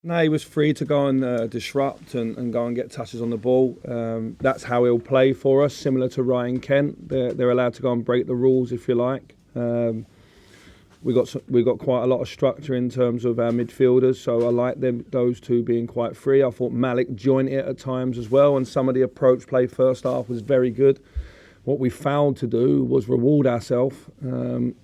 No, he was free to go and disrupt and go and get touches on the ball. That's how he'll play for us, similar to Ryan Kent. They're allowed to go and break the rules, if you like. We got quite a lot of structure in terms of our midfielders, so I like those two being quite free. I thought Malik joined it at times as well, and some of the approach play first half was very good. What we failed to do was reward ourselves,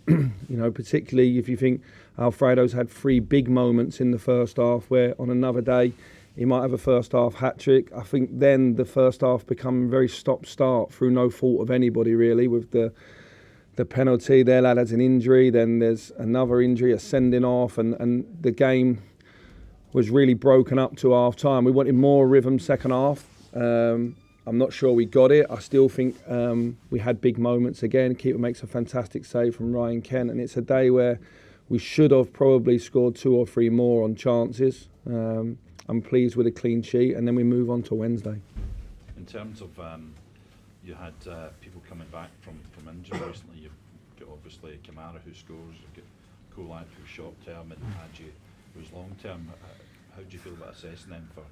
particularly if you think Alfredo's had 3 big moments in the first half where on another day he might have a first half hat-trick. I think then the first half become very stop-start through no fault of anybody really, with the penalty. Their lad has an injury, then there's another injury, a sending off, and the game was really broken up to half-time. We wanted more rhythm second half. I'm not sure we got it. I still think we had big moments again. Keeper makes a fantastic save from Ryan Kent, and it's a day where we should have probably scored 2 or 3 more on chances. I'm pleased with a clean sheet, and then we move on to Wednesday. In terms of, you had people coming back from injury recently. You've got obviously Kamara who scores, you've got Kulak who's short term, and Hagi who's long term. How do you feel about assessing them for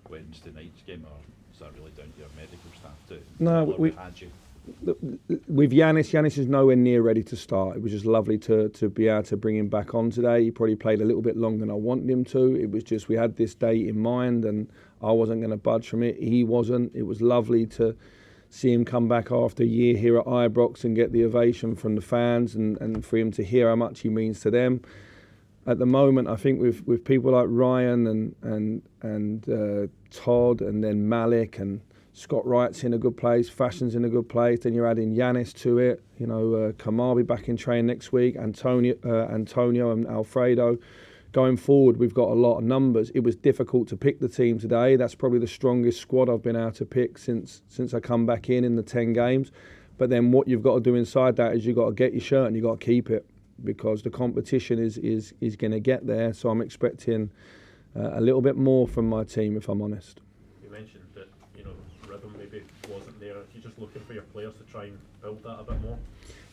Wednesday night's game, or is that really down to your medical staff to Hagi? With Ianis is nowhere near ready to start. It was just lovely to be able to bring him back on today. He probably played a little bit longer than I wanted him to. It was just we had this date in mind and I wasn't going to budge from it. He wasn't. It was lovely to see him come back after a year here at Ibrox and get the ovation from the fans and for him to hear how much he means to them. At the moment, I think with people like Ryan and Todd and then Malik and Scott Wright's in a good place, Fashion's in a good place, then you're adding Ianis to it. Kamar will be back in training next week, Antonio and Alfredo. Going forward, we've got a lot of numbers. It was difficult to pick the team today. That's probably the strongest squad I've been able to pick since I come back in the 10 games. But then what you've got to do inside that is you've got to get your shirt and you've got to keep it, because the competition is going to get there. So I'm expecting a little bit more from my team, if I'm honest. You mentioned that rhythm maybe wasn't there. Are you just looking for your players to try and build that a bit more?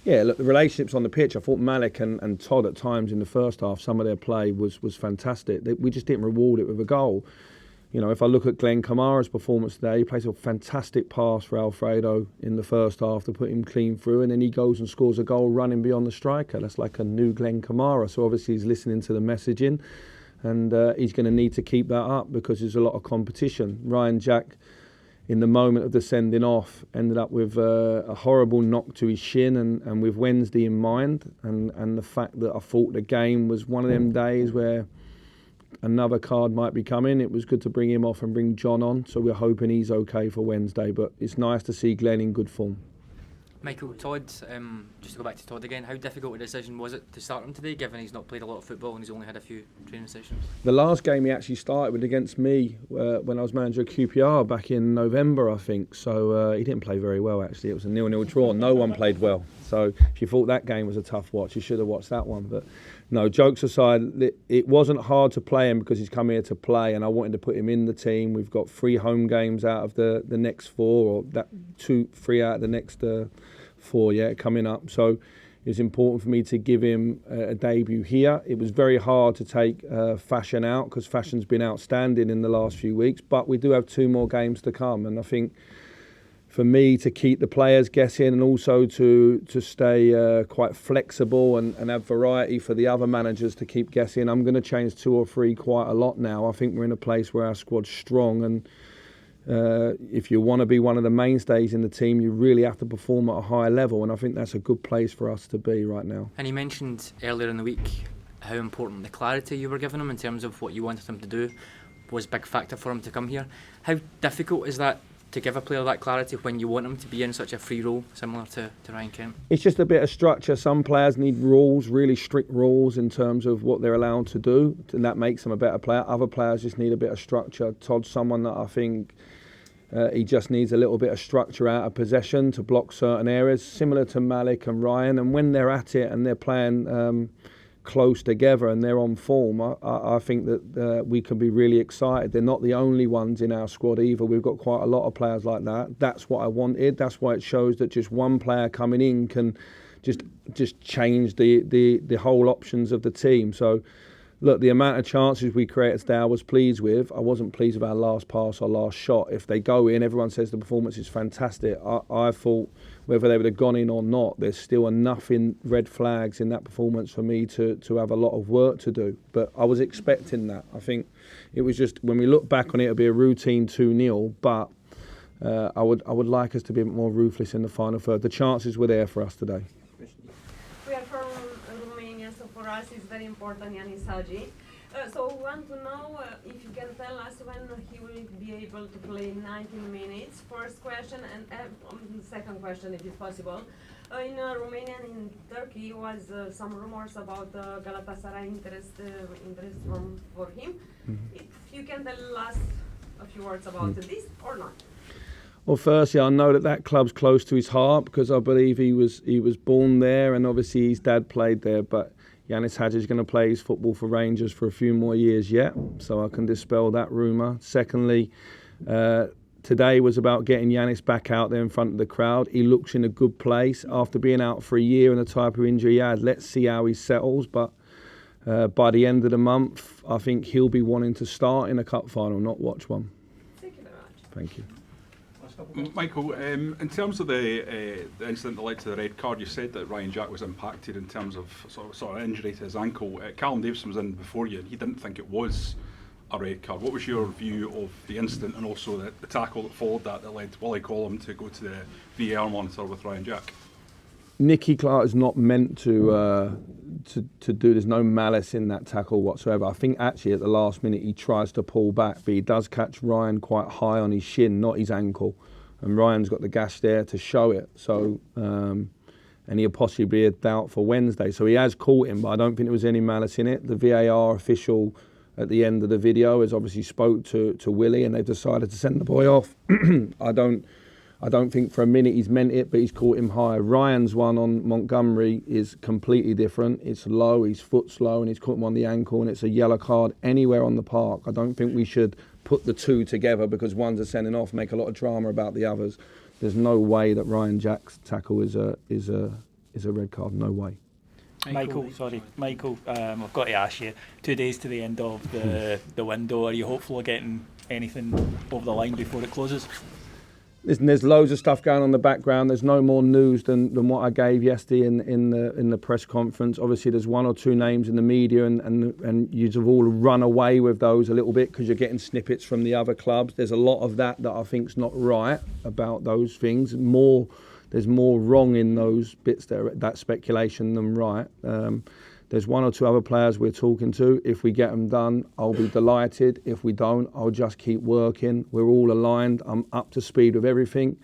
Yeah, look, the relationships on the pitch, I thought Malik and Todd at times in the first half, some of their play was fantastic. We just didn't reward it with a goal. If I look at Glenn Kamara's performance today, he plays a fantastic pass for Alfredo in the first half to put him clean through, and then he goes and scores a goal running beyond the striker. That's like a new Glenn Kamara. So obviously he's listening to the messaging, and he's going to need to keep that up because there's a lot of competition. Ryan Jack, in the moment of the sending off, ended up with a horrible knock to his shin, and with Wednesday in mind, and the fact that I thought the game was one of them days where another card might be coming. It was good to bring him off and bring John on, so we're hoping he's okay for Wednesday, but it's nice to see Glenn in good form. Michael, Todd, just to go back to Todd again, how difficult a decision was it to start him today, given he's not played a lot of football and he's only had a few training sessions? The last game he actually started with against me when I was manager of QPR back in November, I think. So he didn't play very well, actually. It was a 0-0 draw. No one played well. So if you thought that game was a tough watch, you should have watched that one. But no, jokes aside, it wasn't hard to play him because he's come here to play, and I wanted to put him in the team. We've got 3 home games out of the next 4, or 3 out of the next 4, coming up. So it's important for me to give him a debut here. It was very hard to take Fashion out because Fashion's been outstanding in the last few weeks, but we do have 2 more games to come, and I think for me to keep the players guessing and also to stay quite flexible and have variety for the other managers to keep guessing, I'm going to change 2 or 3 quite a lot now. I think we're in a place where our squad's strong, and if you want to be one of the mainstays in the team, you really have to perform at a high level, and I think that's a good place for us to be right now. And you mentioned earlier in the week how important the clarity you were giving him in terms of what you wanted him to do was a big factor for him to come here. How difficult is that to give a player that clarity when you want him to be in such a free role, similar to Ryan Kent? It's just a bit of structure. Some players need rules, really strict rules in terms of what they're allowed to do, and that makes them a better player. Other players just need a bit of structure. Todd's someone that I think he just needs a little bit of structure out of possession to block certain areas, similar to Malik and Ryan. And when they're at it and they're playing close together and they're on form, I think that we can be really excited. They're not the only ones in our squad either. We've got quite a lot of players like that. That's what I wanted. That's why it shows that just one player coming in can just change the whole options of the team. So Look, the amount of chances we created today I was pleased with. I wasn't pleased with our last pass or last shot. If they go in, everyone says the performance is fantastic. I thought whether they would have gone in or not, there's still enough in red flags in that performance for me to have a lot of work to do. But I was expecting that. I think it was just, when we look back on it, it'll be a routine 2-0, but I would like us to be a bit more ruthless in the final third. The chances were there for us today. We are from Romania, so for us it's very important, Ianis Hagi. So we want to know if you can tell us when he will be able to play 19 minutes. First question, and second question, if it's possible. In Romania and in Turkey was some rumors about Galatasaray interest for him. If you can tell us a few words about this or not. Well, firstly, I know that club's close to his heart because I believe he was born there, and obviously his dad played there. But Ianis Hagi is going to play his football for Rangers for a few more years yet, so I can dispel that rumour. Secondly, today was about getting Ianis back out there in front of the crowd. He looks in a good place after being out for a year and the type of injury he had. Let's see how he settles, but by the end of the month, I think he'll be wanting to start in a cup final, not watch one. Thank you very much. Thank you. Michael, in terms of the incident that led to the red card, you said that Ryan Jack was impacted in terms of sort of injury to his ankle. Callum Davidson was in before you, and he didn't think it was a red card. What was your view of the incident and also the tackle that followed that led Willie Collum to go to the VAR monitor with Ryan Jack? Nicky Clark is not meant to do. There's no malice in that tackle whatsoever. I think actually at the last minute he tries to pull back, but he does catch Ryan quite high on his shin, not his ankle, and Ryan's got the gash there to show it. So, and he'll possibly be a doubt for Wednesday. So he has caught him, but I don't think there was any malice in it. The VAR official at the end of the video has obviously spoke to Willie, and they've decided to send the boy off. I don't think for a minute he's meant it, but he's caught him high. Ryan's one on Montgomery is completely different. It's low, his foot's low, and he's caught him on the ankle, and it's a yellow card anywhere on the park. I don't think we should put the two together because one's a sending off, make a lot of drama about the others. There's no way that Ryan Jack's tackle is a red card. No way. Michael, I've got to ask you, 2 days to the end of the window, are you hopeful of getting anything over the line before it closes? Listen, there's loads of stuff going on in the background. There's no more news than what I gave yesterday in the press conference. Obviously, there's one or two names in the media, and you've all run away with those a little bit because you're getting snippets from the other clubs. There's a lot of that I think's not right about those things. There's more wrong in those bits that speculation than right. There's one or two other players we're talking to. If we get them done, I'll be delighted. If we don't, I'll just keep working. We're all aligned. I'm up to speed with everything.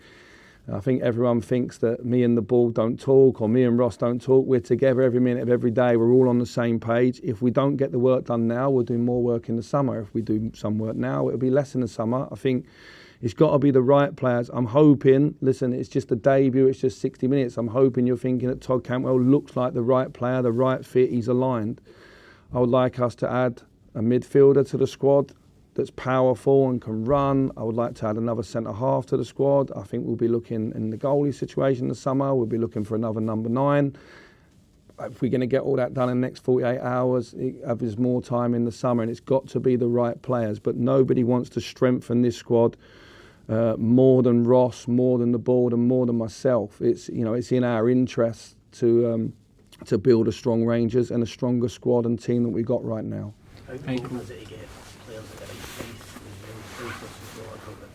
I think everyone thinks that me and the ball don't talk or me and Ross don't talk. We're together every minute of every day. We're all on the same page. If we don't get the work done now, we'll do more work in the summer. If we do some work now, it'll be less in the summer. I think it's got to be the right players. I'm hoping, listen, it's just a debut, it's just 60 minutes. I'm hoping you're thinking that Todd Cantwell looks like the right player, the right fit, he's aligned. I would like us to add a midfielder to the squad that's powerful and can run. I would like to add another centre-half to the squad. I think we'll be looking in the goalie situation in the summer. We'll be looking for another number 9. If we're going to get all that done in the next 48 hours, there's more time in the summer, and it's got to be the right players. But nobody wants to strengthen this squad more than Ross, more than the board, and more than myself. It's in our interest to build a strong Rangers and a stronger squad and team that we got right now. How important is it to get players at the right price?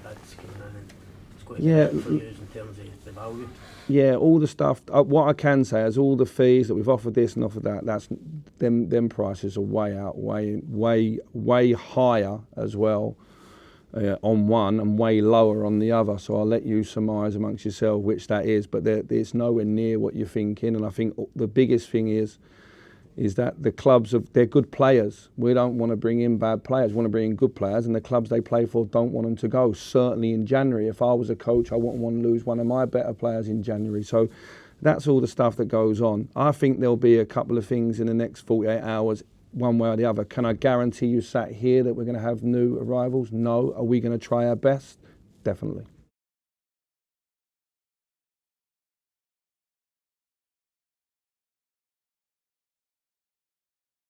That's coming in, and it's quite important for you in terms of the value. Yeah, all the stuff. What I can say is all the fees that we've offered this and offered that. That's them prices are way higher as well. On one and way lower on the other, so I'll let you surmise amongst yourself which that is, but it's nowhere near what you're thinking. And I think the biggest thing is that the clubs they're good players. We don't want to bring in bad players. We want to bring in good players, and the clubs they play for don't want them to go. Certainly in January, if I was a coach, I wouldn't want to lose one of my better players in January. So that's all the stuff that goes on. I think there'll be a couple of things in the next 48 hours. One way or the other. Can I guarantee you sat here that we're going to have new arrivals? No. Are we going to try our best? Definitely.